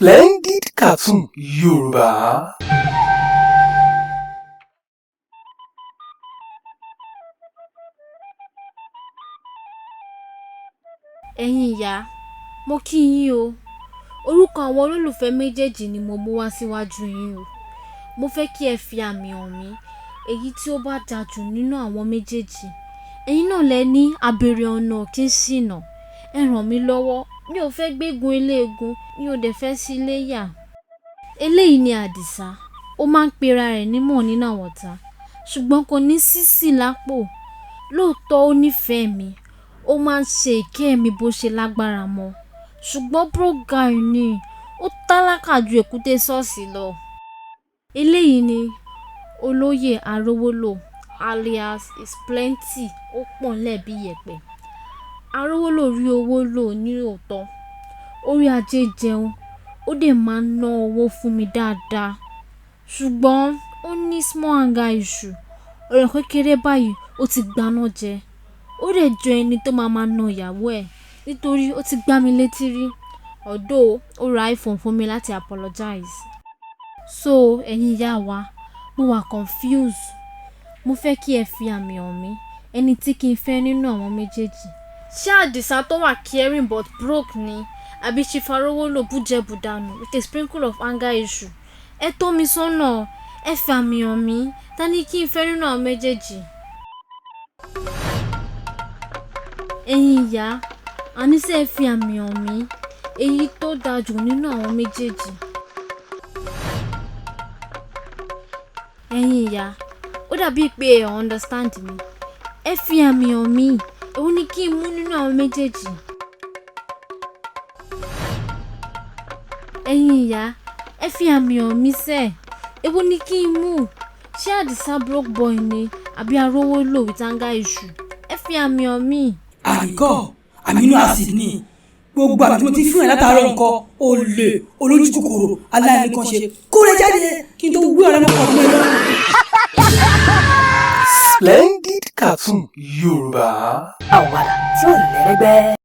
Splendid Cartoon Yoruba. Ẹ̀yin ìyá, mo kí yín o. Orúkọ àwọn olólùfẹ́ méjèèjì ni mo mú wá síwájú yín o. Mo fẹ́ kí ẹ fi àmì hàn mí, èyí tí ó bá dáa jù nínú àwọn méjèèjì. Ẹ̀yin náà lẹ ní abèrè ọ̀nà kì í ṣìnà. Ẹ ràn mí lọ́wọ́, mi ò fẹ́ gbégun eléegun, mi ò dẹ̀ fẹ́ sí iléyà. Eléyìí ni Adisa, ó máa ń pera rẹ̀ ní nínú àwọ̀ta, ṣùgbọ́n kò ní sísì lápò. Lóòótọ́ ó nífẹ̀ẹ́ mi, ó máa ń ṣe ìkẹ́ mi bó ṣe lágbára mọ́, ṣùgbọ́n broke guy ni, ó tálákà ju èkúté ṣọ́ọ̀ṣì lọ. Eléyìí ni olóyè Arówólò alias is plenty, ó pọ̀n lẹ́bi yẹ̀pẹ̀. Arówólò rí owó lò ní òótọ́, orí ajé jẹun, ó dẹ̀ máa ń ná owó fún mi dáadáa, ṣùgbọ́n ó ní small anger issue. Ọ̀rọ̀ kékeré báyìí ó ti gbaná jẹ. Ó dẹ̀ jọ ẹni tó máa na ìyàwó ẹ̀ nítorí ó ti gbá mi létí rí. Although ó ra iPhone fún mi láti apologize. So ẹ̀yin ìyá wa, mo wà confused. Mo fẹ́ kí ẹ fi àmì hàn mí, ẹni tí kí n fẹ́ nínú àwọn méjèèjì. Ṣé Adisa tó wà caring but broke ni, àbí Chief Arówólò bújẹbùdànù with a sprinkle of anger issue? Ẹ tọ́ mi sọ́nà, ẹ fi àmì hàn mí, ta ni kí n fẹ́ nínú àwọn méjèèjì? Ẹ̀yin ìyá, àníṣe ẹ fi àmì hàn mí, èyí tó dáa jù nínú àwọn méjèèjì. Ẹ̀yin ìyá, ó dàbí pé ẹ understand mi. Ẹ fi àmì hàn mí, èwo ni kí n mú nínú àwọn méjèèjì? Ẹ̀yin ìyá, ẹ fi àmì hàn mí sẹ́, èwo ni kí n mú? Ṣé Adisa broke boy ni, àbí Arówólò with anger issue? Ẹ fi àmì hàn mí. Àríkọ́ àmínú àsìd ni gbogbo àmì tí mo ti fún ẹ látàárọ̀ nǹkan olè olójúkòkòrò aláìníkanṣe kó lè jáde kí n tó gbé ọ̀rẹ́ mọ́kàn fún ẹ lọ́rùn. Splendid Cartoon Yoruba. Àwàdà tí ò lẹ́lẹ́gbẹ́.